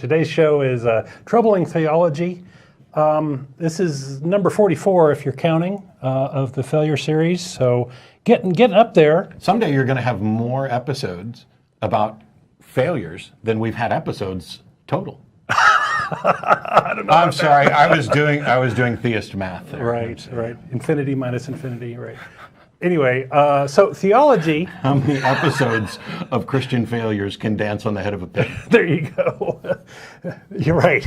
Today's show is Troubling Theology. This is number 44, if you're counting, of the failure series. So getting up there. Someday you're going to have more episodes about failures than we've had episodes total. I don't know. I'm sorry. I was doing theist math there. Right. Infinity minus infinity, right. Anyway, so theology. How many episodes of Christian failures can dance on the head of a pig? There you go. You're right.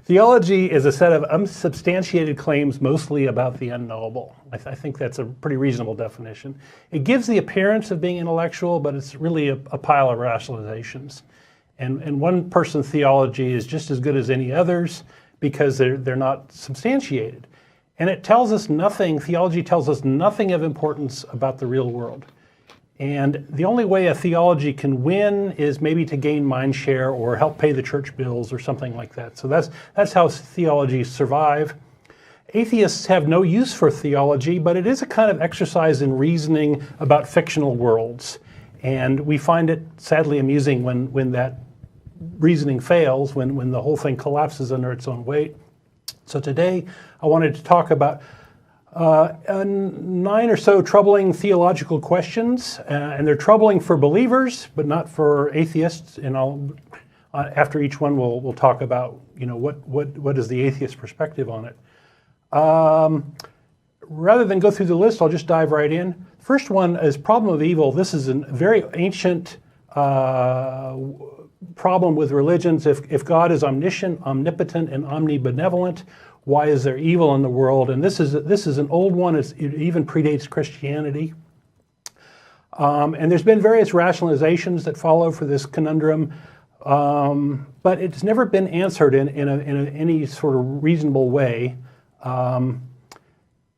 Theology is a set of unsubstantiated claims mostly about the unknowable. I think that's a pretty reasonable definition. It gives the appearance of being intellectual, but it's really a pile of rationalizations. And one person's theology is just as good as any other's because they're not substantiated. And it tells us nothing, theology tells us nothing of importance about the real world. And the only way a theology can win is maybe to gain mind share or help pay the church bills or something like that. So that's how theologies survive. Atheists have no use for theology, but it is a kind of exercise in reasoning about fictional worlds. And we find it sadly amusing when that reasoning fails, when the whole thing collapses under its own weight. So today I wanted to talk about 9 or so troubling theological questions, and they're troubling for believers, but not for atheists. And after each one, we'll talk about what is the atheist perspective on it. Rather than go through the list, I'll just dive right in. First one is problem of evil. This is a very ancient problem with religions. If God is omniscient, omnipotent, and omnibenevolent, why is there evil in the world? And this is an old one. It even predates Christianity. And there's been various rationalizations that follow for this conundrum, but it's never been answered in any sort of reasonable way.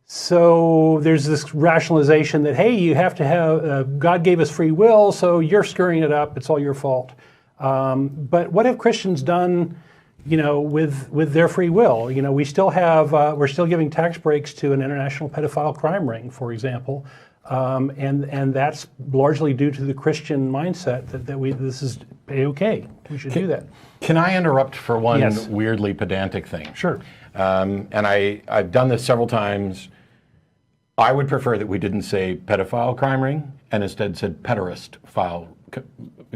So there's this rationalization that, hey, you have to have, God gave us free will, so you're screwing it up, it's all your fault. But what have Christians done, with their free will? We still have, we're still giving tax breaks to an international pedophile crime ring, for example. And that's largely due to the Christian mindset that this is okay. We should do that. Can I interrupt for one Yes. weirdly pedantic thing? Sure. And I've done this several times. I would prefer that we didn't say pedophile crime ring and instead said pederast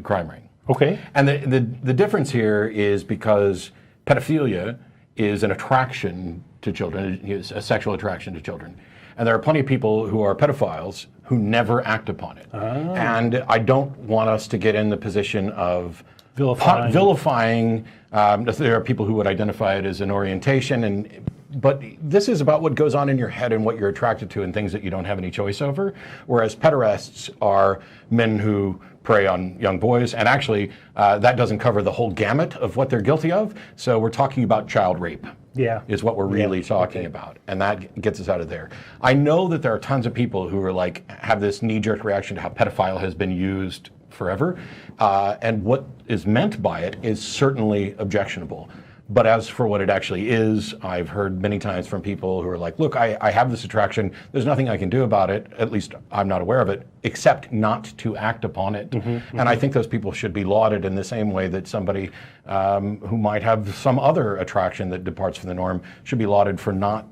crime ring. Okay. And the difference here is because pedophilia is an attraction to children, is a sexual attraction to children. And there are plenty of people who are pedophiles who never act upon it. And I don't want us to get in the position of vilifying. There are people who would identify it as an orientation, but this is about what goes on in your head and what you're attracted to and things that you don't have any choice over. Whereas pederasts are men who prey on young boys, and actually that doesn't cover the whole gamut of what they're guilty of. So we're talking about child rape. Yeah. Is what we're really talking about, and that gets us out of there. I know that there are tons of people who are have this knee-jerk reaction to how pedophile has been used forever, and what is meant by it is certainly objectionable. But as for what it actually is, I've heard many times from people who are like, look, I have this attraction, there's nothing I can do about it, at least I'm not aware of it, except not to act upon it. And I think those people should be lauded in the same way that somebody who might have some other attraction that departs from the norm should be lauded for not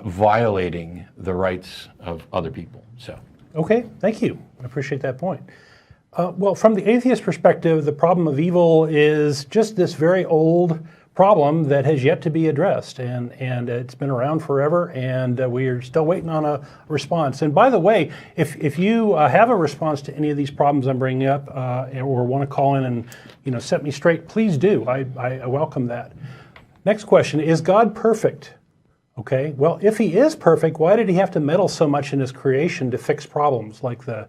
violating the rights of other people. So. Okay, thank you. I appreciate that point. Well, from the atheist perspective, the problem of evil is just this very old problem that has yet to be addressed, and it's been around forever, and we are still waiting on a response. And by the way, if you have a response to any of these problems I'm bringing up, or want to call in and set me straight, please do. I welcome that. Next question: is God perfect? Okay. Well, if He is perfect, why did He have to meddle so much in His creation to fix problems like the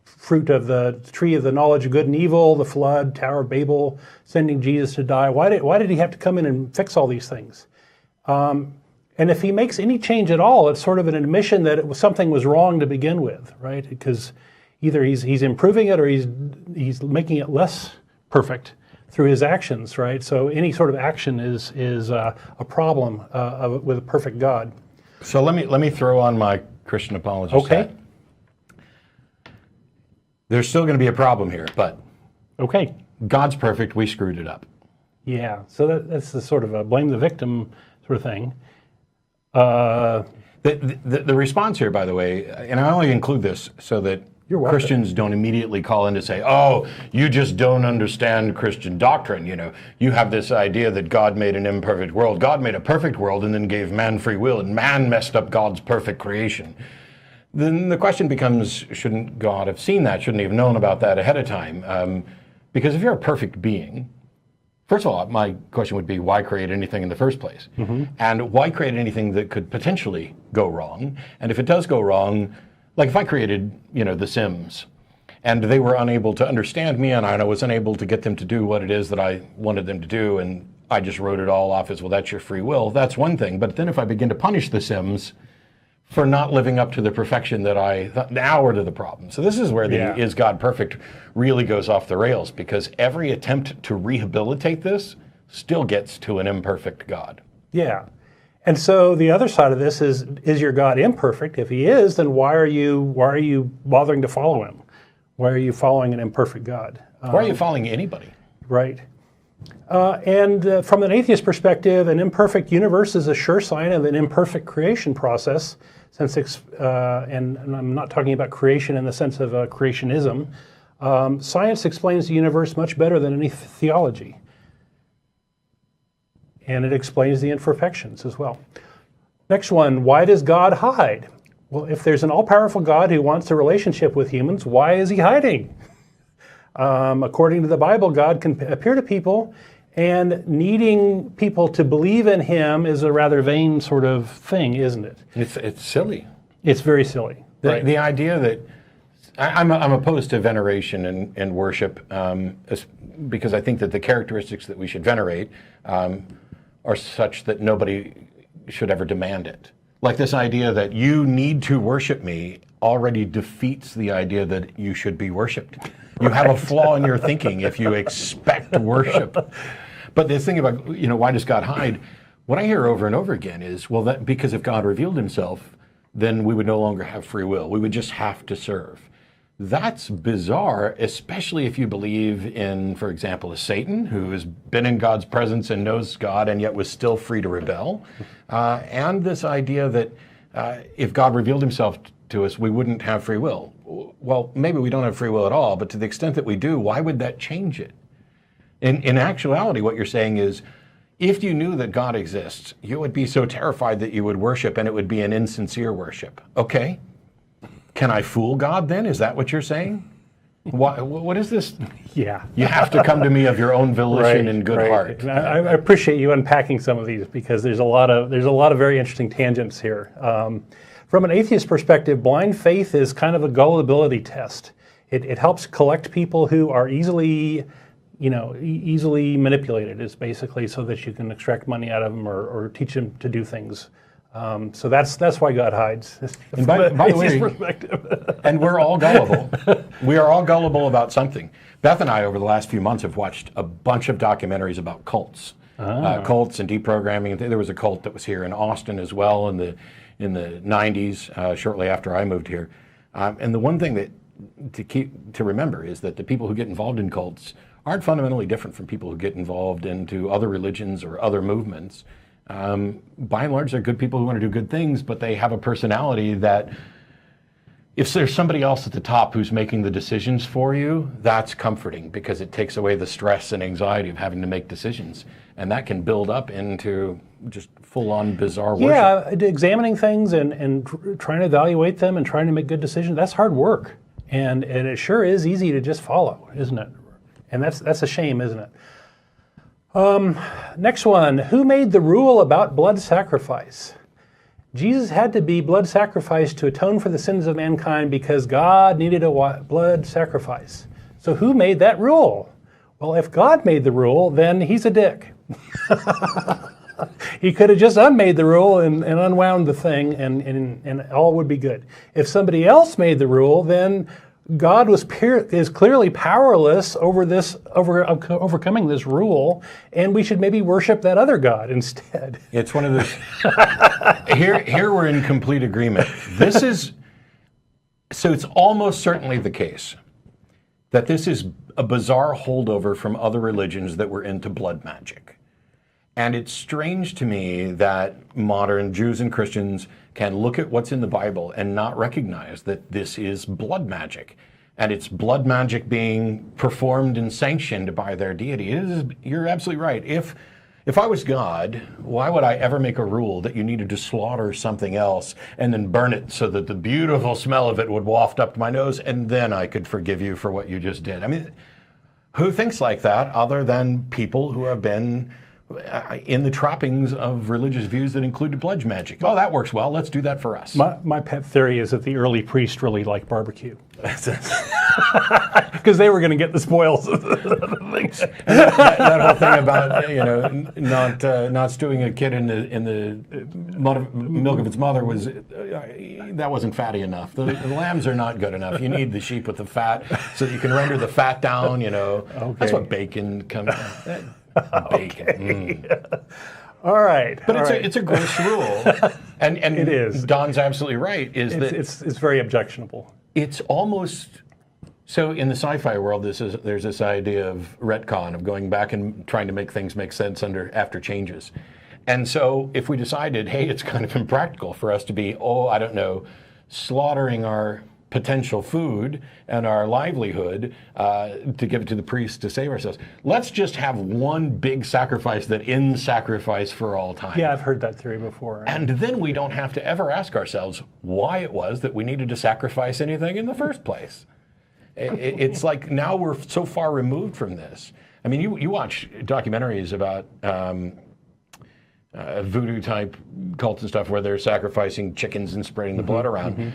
fruit of the tree of the knowledge of good and evil, the flood, Tower of Babel, sending Jesus to die? Why did He have to come in and fix all these things? And if He makes any change at all, it's sort of an admission that something was wrong to begin with, right? Because either he's improving it or he's making it less perfect through His actions, right? So any sort of action is a problem with a perfect God. So let me throw on my Christian apologist hat. There's still going to be a problem here, but okay. God's perfect, we screwed it up. Yeah, so that's the sort of a blame the victim sort of thing. The response here, by the way, and I only include this so that Christians don't immediately call in to say, oh, you just don't understand Christian doctrine. You know, you have this idea that God made an imperfect world. God made a perfect world and then gave man free will, and man messed up God's perfect creation. Then the question becomes, shouldn't God have seen that? Shouldn't he have known about that ahead of time? Because if you're a perfect being, first of all, my question would be, why create anything in the first place? Mm-hmm. And why create anything that could potentially go wrong? And if it does go wrong, like if I created, The Sims, and they were unable to understand me, and I was unable to get them to do what it is that I wanted them to do, and I just wrote it all off as, well, that's your free will, that's one thing. But then if I begin to punish the Sims for not living up to the perfection that now we're to the problem. So this is where the is God perfect really goes off the rails, because every attempt to rehabilitate this still gets to an imperfect God. Yeah. And so the other side of this is your God imperfect? If he is, then why are you bothering to follow him? Why are you following an imperfect God? Why are you following anybody? Right. And from an atheist perspective, an imperfect universe is a sure sign of an imperfect creation process. And I'm not talking about creation in the sense of creationism. Science explains the universe much better than any theology. And it explains the imperfections as well. Next one, why does God hide? Well, if there's an all-powerful God who wants a relationship with humans, why is he hiding? According to the Bible, God can appear to people, and needing people to believe in him is a rather vain sort of thing, isn't it? It's silly. It's very silly. The idea that I'm opposed to veneration and worship because I think that the characteristics that we should venerate are such that nobody should ever demand it. Like this idea that you need to worship me already defeats the idea that you should be worshipped. You have a flaw in your thinking if you expect worship. But this thing about, why does God hide? What I hear over and over again is, well, that because if God revealed himself, then we would no longer have free will. We would just have to serve. That's bizarre, especially if you believe in, for example, a Satan who has been in God's presence and knows God and yet was still free to rebel. And this idea that if God revealed himself to us, we wouldn't have free will. Well, maybe we don't have free will at all, but to the extent that we do, why would that change it? In actuality, what you're saying is, if you knew that God exists, you would be so terrified that you would worship, and it would be an insincere worship. Okay. Can I fool God then? Is that what you're saying? What is this? Yeah. You have to come to me of your own volition and good heart. And I appreciate you unpacking some of these, because there's a lot of very interesting tangents here. From an atheist perspective, blind faith is kind of a gullibility test. It helps collect people who are easily manipulated, is basically so that you can extract money out of them or teach them to do things. So that's why God hides. And by the way, perspective. And we're all gullible. We are all gullible about something. Beth and I, over the last few months, have watched a bunch of documentaries about cults, cults and deprogramming. There was a cult that was here in Austin as well in the 90s, shortly after I moved here. And the one thing that to remember is that the people who get involved in cults aren't fundamentally different from people who get involved into other religions or other movements. By and large, they're good people who want to do good things, but they have a personality that if there's somebody else at the top who's making the decisions for you, that's comforting, because it takes away the stress and anxiety of having to make decisions. And that can build up into just full-on bizarre worship. Yeah, examining things and trying to evaluate them and trying to make good decisions, that's hard work. And it sure is easy to just follow, isn't it? And that's a shame, isn't it? Next one, who made the rule about blood sacrifice? Jesus had to be blood sacrificed to atone for the sins of mankind because God needed a blood sacrifice. So who made that rule? Well, if God made the rule, then he's a dick. He could have just unmade the rule and unwound the thing, and all would be good. If somebody else made the rule, then God is clearly powerless over overcoming this rule, and we should maybe worship that other God instead. It's one of those. Here we're in complete agreement. So it's almost certainly the case that this is a bizarre holdover from other religions that were into blood magic. And it's strange to me that modern Jews and Christians can look at what's in the Bible and not recognize that this is blood magic. And it's blood magic being performed and sanctioned by their deity. You're absolutely right. If I was God, why would I ever make a rule that you needed to slaughter something else and then burn it so that the beautiful smell of it would waft up to my nose, and then I could forgive you for what you just did? I mean, who thinks like that other than people who have been in the trappings of religious views that included blood magic? Oh, that works well. Let's do that for us. My pet theory is that the early priests really liked barbecue. Because they were going to get the spoils of the things. that whole thing about not stewing a kid in the milk of its mother was that wasn't fatty enough. The lambs are not good enough. You need the sheep with the fat so that you can render the fat down. Okay. That's what bacon comes. Bacon. All right. But it's a gross rule, and it is. Don's absolutely right. It's very objectionable. It's almost so in the sci-fi world. There's this idea of retcon, of going back and trying to make things make sense after changes. And so if we decided, hey, it's kind of impractical for us to be, slaughtering our potential food and our livelihood to give it to the priests to save ourselves. Let's just have one big sacrifice that ends sacrifice for all time. Yeah, I've heard that theory before. And then we don't have to ever ask ourselves why it was that we needed to sacrifice anything in the first place. It's like now we're so far removed from this. I mean, you watch documentaries about voodoo type cults and stuff where they're sacrificing chickens and spreading the blood around.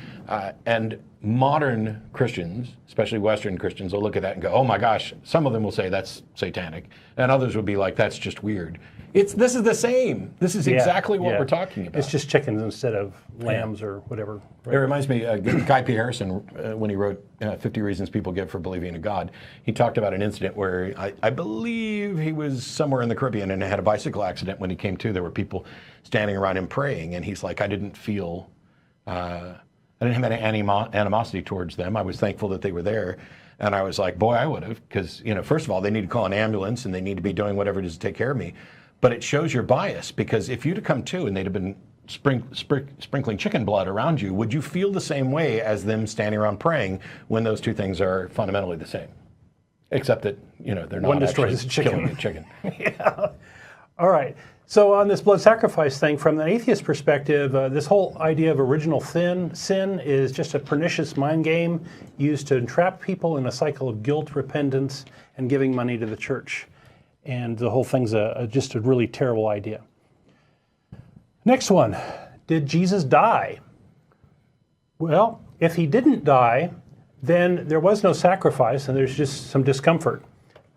And modern Christians, especially Western Christians, will look at that and go, oh my gosh, some of them will say that's satanic. And others will be like, that's just weird. This is the same. This is exactly what we're talking about. It's just chickens instead of lambs or whatever. Right? It reminds me, Guy P. Harrison, when he wrote 50 Reasons People Give for Believing in God, he talked about an incident where I believe he was somewhere in the Caribbean and had a bicycle accident. When he came to, there were people standing around him praying, and he's like, I didn't have any animosity towards them. I was thankful that they were there. And I was like, boy, I would have, because, first of all, they need to call an ambulance and they need to be doing whatever it is to take care of me. But it shows your bias, because if you'd have come to and they'd have been sprinkling chicken blood around you, would you feel the same way as them standing around praying when those two things are fundamentally the same? Except that, they're not one destroys actually killing the chicken. Yeah. All right. So on this blood sacrifice thing, from the atheist perspective, this whole idea of original sin is just a pernicious mind game used to entrap people in a cycle of guilt, repentance, and giving money to the church. And the whole thing's just a really terrible idea. Next one, did Jesus die? Well, if he didn't die, then there was no sacrifice and there's just some discomfort.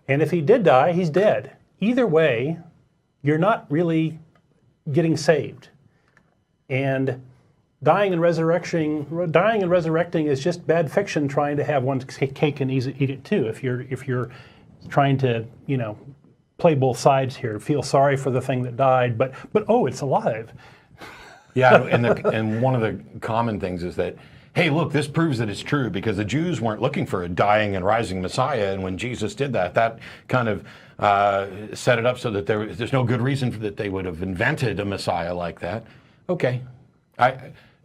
And if he did die, he's dead. Either way, you're not really getting saved. And dying and resurrecting is just bad fiction trying to have one's cake and eat it too. If you're trying to, play both sides here, feel sorry for the thing that died, but it's alive. Yeah, and one of the common things is that, hey, look, this proves that it's true, because the Jews weren't looking for a dying and rising Messiah, and when Jesus did that kind of set it up so that there's no good reason that they would have invented a Messiah like that. Okay,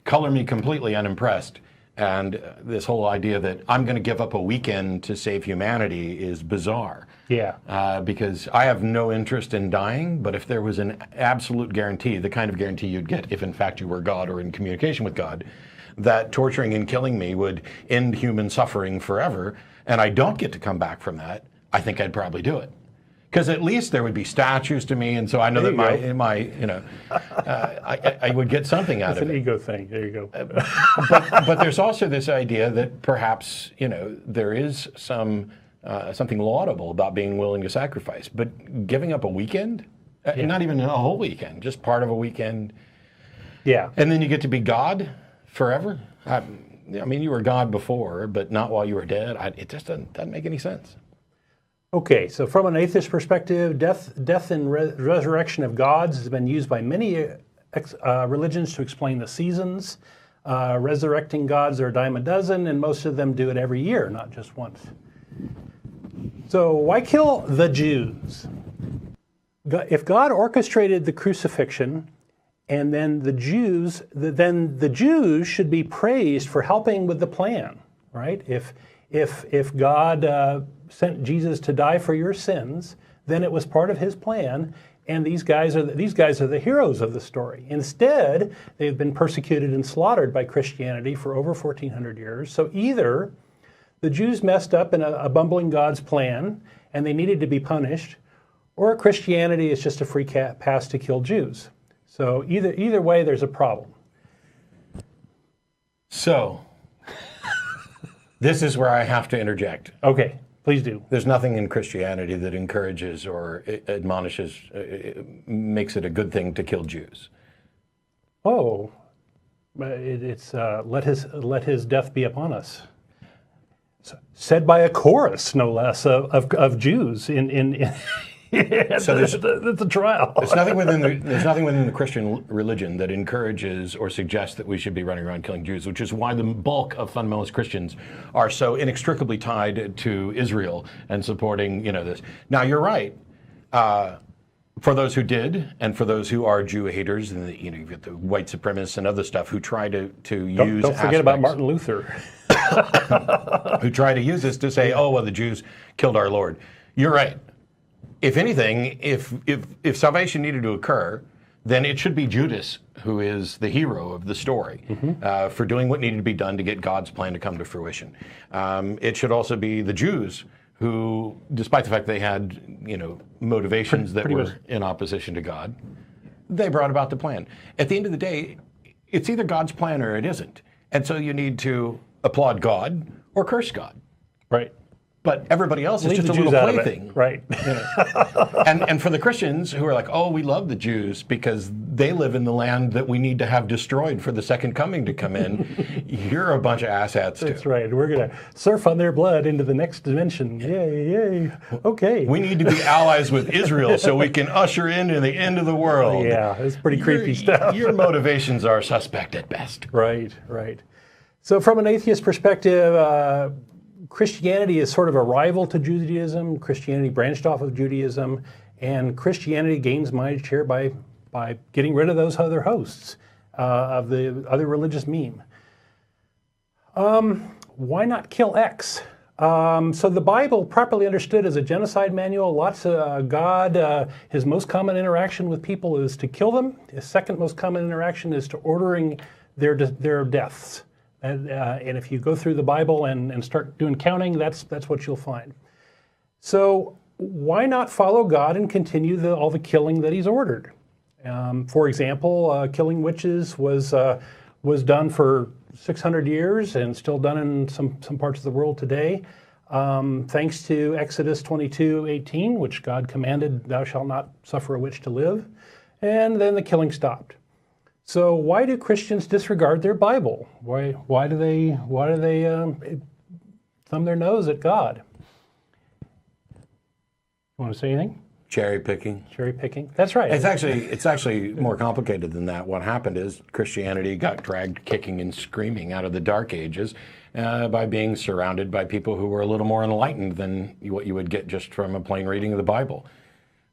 color me completely unimpressed. And this whole idea that I'm going to give up a weekend to save humanity is bizarre. Yeah. Because I have no interest in dying, but if there was an absolute guarantee, the kind of guarantee you'd get if in fact you were God or in communication with God, that torturing and killing me would end human suffering forever, and I don't get to come back from that, I think I'd probably do it. Because at least there would be statues to me, and so I know that I would get something out of it. It's an ego thing. There you go. But there's also this idea that perhaps there is something laudable about being willing to sacrifice, but giving up a weekend, not even a whole weekend, just part of a weekend. Yeah. And then you get to be God forever. I mean, you were God before, but not while you were dead. It just doesn't make any sense. Okay, so from an atheist perspective, death and resurrection of gods has been used by many religions to explain the seasons. Resurrecting gods are a dime a dozen, and most of them do it every year, not just once. So why kill the Jews? If God orchestrated the crucifixion, and then the Jews should be praised for helping with the plan, right? If God sent Jesus to die for your sins, then it was part of His plan, and these guys are the heroes of the story. Instead, they've been persecuted and slaughtered by Christianity for over 1,400 years. So either the Jews messed up in a bumbling God's plan, and they needed to be punished, or Christianity is just a free pass to kill Jews. So either way, there's a problem. So, this is where I have to interject. Okay, please do. There's nothing in Christianity that encourages or admonishes, makes it a good thing to kill Jews. Oh, it's let his death be upon us. Said by a chorus, no less, of Jews in So there's the trial. there's nothing within the Christian religion that encourages or suggests that we should be running around killing Jews, which is why the bulk of fundamentalist Christians are so inextricably tied to Israel and supporting this. Now you're right. For those who did, and for those who are Jew haters, and you've got the white supremacists and other stuff who try to use. Don't forget about Martin Luther, who try to use this to say, "Oh well, the Jews killed our Lord." You're right. If anything, if salvation needed to occur, then it should be Judas who is the hero of the story for doing what needed to be done to get God's plan to come to fruition. It should also be the Jews who, despite the fact they had motivations that were in opposition to God, they brought about the plan. At the end of the day, it's either God's plan or it isn't. And so you need to applaud God or curse God. right? But everybody else is Leave just the a Jews little out of it. plaything. Right. And for the Christians who are like, oh, we love the Jews because they live in the land that we need to have destroyed for the second coming to come in, you're a bunch of asshats too. That's right. We're going to surf on their blood into the next dimension. Yay, yay. Okay. We need to be allies with Israel so we can usher into the end of the world. Yeah, it's pretty creepy stuff. Your motivations are suspect at best. Right, right. So from an atheist perspective, Christianity is sort of a rival to Judaism. Christianity branched off of Judaism, and Christianity gains mind share by getting rid of those other hosts of the other religious meme. Why not kill X? So the Bible, properly understood, is a genocide manual. Lots of God, his most common interaction with people is to kill them. His second most common interaction is to ordering their deaths. And if you go through the Bible and start doing counting, that's what you'll find. So why not follow God and continue all the killing that He's ordered? For example, killing witches was done for 600 years and still done in some parts of the world today. Thanks to Exodus 22:18, which God commanded, "Thou shalt not suffer a witch to live," and then the killing stopped. So why do Christians disregard their Bible? Why do they thumb their nose at God? You want to say anything? Cherry picking. Cherry picking. That's right. It's actually more complicated than that. What happened is Christianity got dragged kicking and screaming out of the Dark Ages by being surrounded by people who were a little more enlightened than what you would get just from a plain reading of the Bible.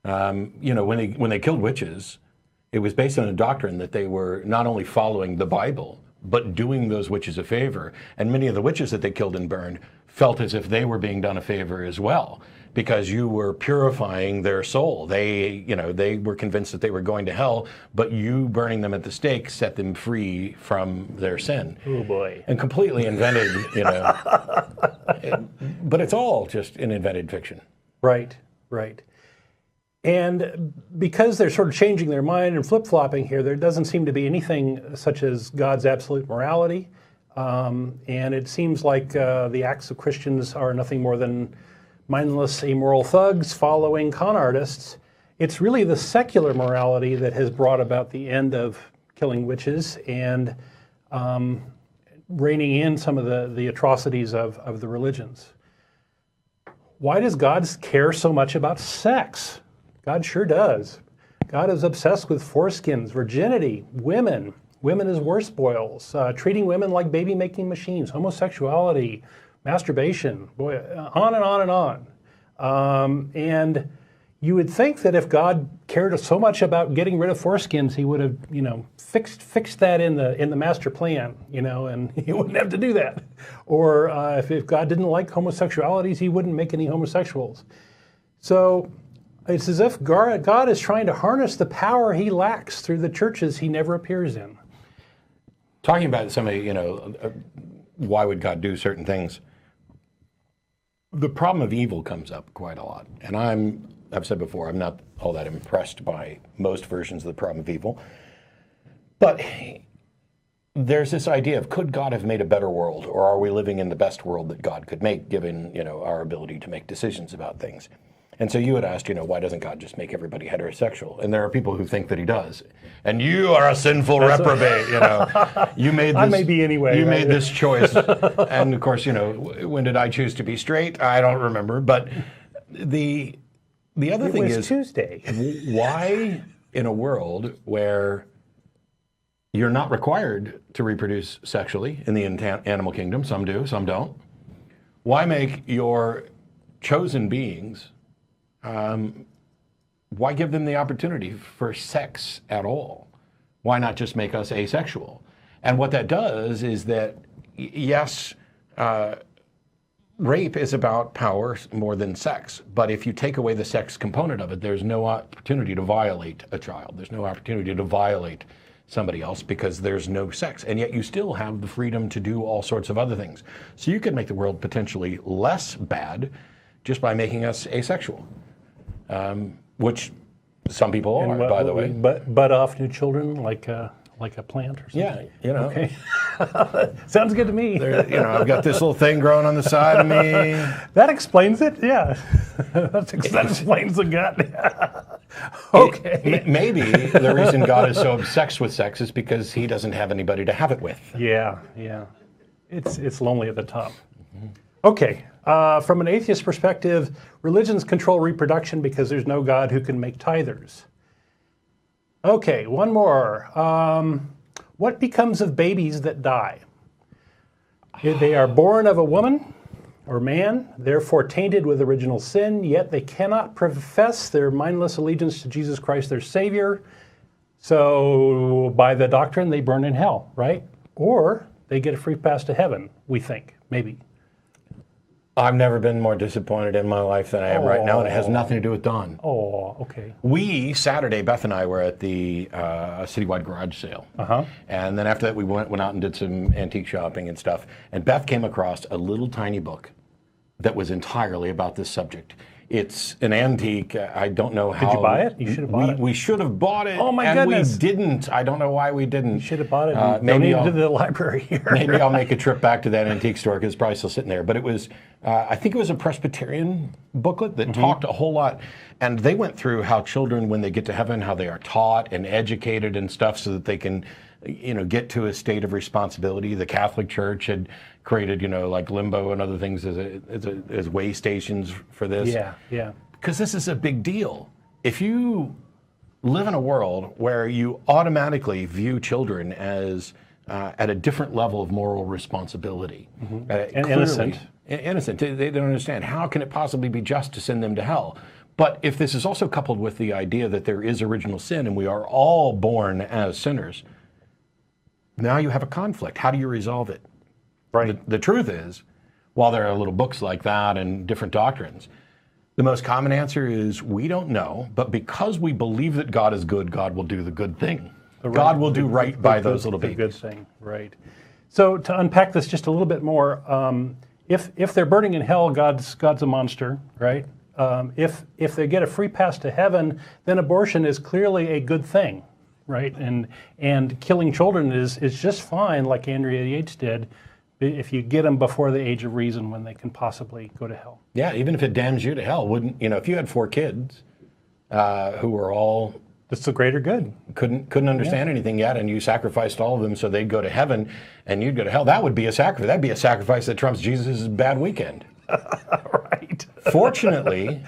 When they killed witches, it was based on a doctrine that they were not only following the Bible, but doing those witches a favor. And many of the witches that they killed and burned felt as if they were being done a favor as well, because you were purifying their soul. They were convinced that they were going to hell, but you burning them at the stake set them free from their sin. Oh boy. And completely invented, but it's all just an invented fiction. Right, right. And because they're sort of changing their mind and flip-flopping here, there doesn't seem to be anything such as God's absolute morality. And it seems like the acts of Christians are nothing more than mindless, immoral thugs following con artists. It's really the secular morality that has brought about the end of killing witches and reining in some of the atrocities of the religions. Why does God care so much about sex? God sure does. God is obsessed with foreskins, virginity, women as war spoils, treating women like baby-making machines, homosexuality, masturbation, boy, on and on and on. And you would think that if God cared so much about getting rid of foreskins, he would have, fixed that in the master plan, and he wouldn't have to do that. Or if God didn't like homosexualities, he wouldn't make any homosexuals. So it's as if God is trying to harness the power he lacks through the churches he never appears in. Talking about somebody, why would God do certain things? The problem of evil comes up quite a lot. And I've said before, I'm not all that impressed by most versions of the problem of evil. But there's this idea of, could God have made a better world? Or are we living in the best world that God could make, given, our ability to make decisions about things? And so you had asked, why doesn't God just make everybody heterosexual? And there are people who think that he does. And you are a sinful reprobate, You made this, I may be anyway. You made this choice. And of course, when did I choose to be straight? I don't remember. But the other thing is, Tuesday. Why in a world where you're not required to reproduce sexually in the animal kingdom, some do, some don't, why make your chosen beings, why give them the opportunity for sex at all? Why not just make us asexual? And what that does is that, yes, rape is about power more than sex. But if you take away the sex component of it, there's no opportunity to violate a child. There's no opportunity to violate somebody else because there's no sex. And yet you still have the freedom to do all sorts of other things. So you could make the world potentially less bad just by making us asexual, which some people are, by the way. Bud off new children like a plant or something. Yeah, Okay. Sounds good to me. I've got this little thing growing on the side of me. That explains it, yeah. That explains the gut. Okay. Maybe the reason God is so obsessed with sex is because he doesn't have anybody to have it with. Yeah. It's lonely at the top. Okay. From an atheist perspective, religions control reproduction because there's no God who can make tithers. Okay, one more. What becomes of babies that die? They are born of a woman or man, therefore tainted with original sin, yet they cannot profess their mindless allegiance to Jesus Christ, their Savior. So by the doctrine, they burn in hell, right? Or they get a free pass to heaven, we think, maybe. I've never been more disappointed in my life than I am right now, and it has nothing to do with Don. Oh, okay. Saturday, Beth and I were at the citywide garage sale. And then after that, we went out and did some antique shopping and stuff. And Beth came across a little tiny book that was entirely about this subject. It's an antique. I don't know how. Did you buy it? You should have bought it. We should have bought it. Oh, my goodness. And we didn't. I don't know why we didn't. You should have bought it. Maybe to the library here. Maybe I'll make a trip back to that antique store because it's probably still sitting there. But it was, I think it was a Presbyterian booklet that talked a whole lot. And they went through how children, when they get to heaven, how they are taught and educated and stuff so that they can, get to a state of responsibility. The Catholic Church had created, like limbo and other things as way stations for this. Yeah. Because this is a big deal. If you live in a world where you automatically view children as at a different level of moral responsibility, and innocent. They don't understand. How can it possibly be just to send them to hell? But if this is also coupled with the idea that there is original sin and we are all born as sinners, now you have a conflict. How do you resolve it? Right. The truth is, while there are little books like that and different doctrines, the most common answer is we don't know, but because we believe that God is good, God will do the good thing. God will do right by those little babies. The good thing, right. So to unpack this just a little bit more, if they're burning in hell, God's a monster, right? If they get a free pass to heaven, then abortion is clearly a good thing, right? And killing children is just fine, like Andrea Yates did, if you get them before the age of reason when they can possibly go to hell. Yeah, even if it damns you to hell, wouldn't if you had 4 kids who were all That's the greater good. Couldn't understand anything yet, and you sacrificed all of them so they'd go to heaven and you'd go to hell. That would be a sacrifice. That'd be a sacrifice that trumps Jesus' bad weekend. Right. Fortunately,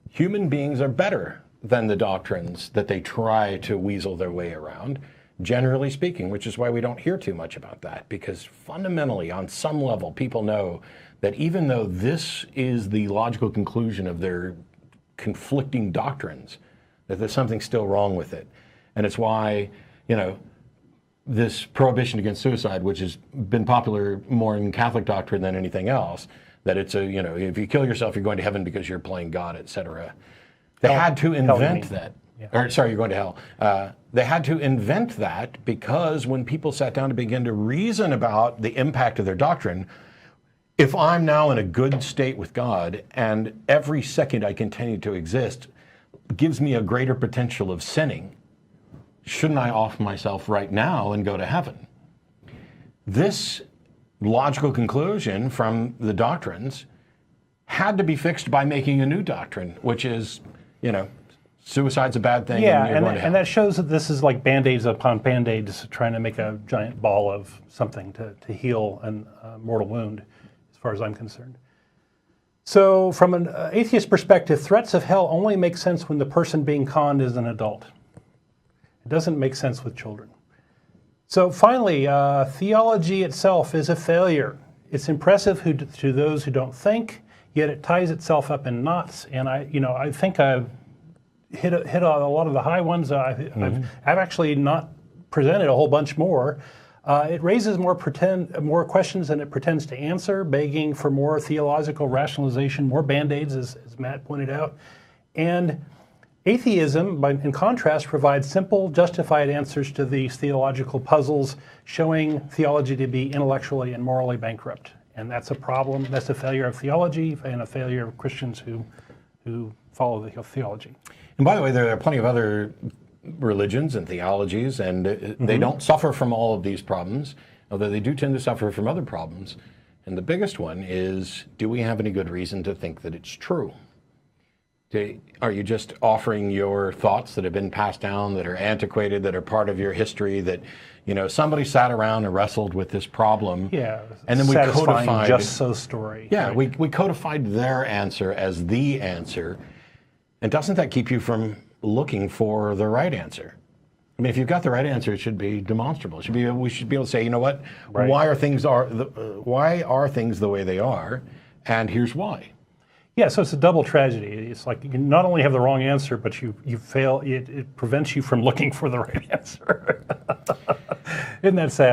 human beings are better than the doctrines that they try to weasel their way around, generally speaking, which is why we don't hear too much about that, because fundamentally, on some level, people know that even though this is the logical conclusion of their conflicting doctrines, that there's something still wrong with it. And it's why, this prohibition against suicide, which has been popular more in Catholic doctrine than anything else, that it's if you kill yourself, you're going to heaven because you're playing God, etc. They had to invent that. Yeah. Or sorry, you're going to hell. They had to invent that because when people sat down to begin to reason about the impact of their doctrine, if I'm now in a good state with God and every second I continue to exist gives me a greater potential of sinning, shouldn't I off myself right now and go to heaven? This logical conclusion from the doctrines had to be fixed by making a new doctrine, which is, suicide's a bad thing. Yeah, and you're going to hell. and that shows that this is like Band-Aids upon Band-Aids, trying to make a giant ball of something to heal a mortal wound, as far as I'm concerned. So from an atheist perspective, threats of hell only make sense when the person being conned is an adult. It doesn't make sense with children. So finally, theology itself is a failure. It's impressive to those who don't think, yet it ties itself up in knots. And I think I've hit a lot of the high ones. I've actually not presented a whole bunch more. It raises more questions than it pretends to answer, begging for more theological rationalization, more Band-Aids, as Matt pointed out. And atheism, in contrast, provides simple, justified answers to these theological puzzles, showing theology to be intellectually and morally bankrupt. And that's a problem. That's a failure of theology and a failure of Christians who follow the theology. And by the way, there are plenty of other religions and theologies, and they don't suffer from all of these problems, although they do tend to suffer from other problems. And the biggest one is, do we have any good reason to think that it's true? Are you just offering your thoughts that have been passed down, that are antiquated, that are part of your history, that somebody sat around and wrestled with this problem? Yeah, and then we codified just so story. Yeah, right? we codified their answer as the answer. And doesn't that keep you from looking for the right answer? I mean, if you've got the right answer, it should be demonstrable. We should be able to say, you know what? Right. Why are things the way they are? And here's why. Yeah, so it's a double tragedy. It's like you not only have the wrong answer, but you fail. It prevents you from looking for the right answer. Isn't that sad?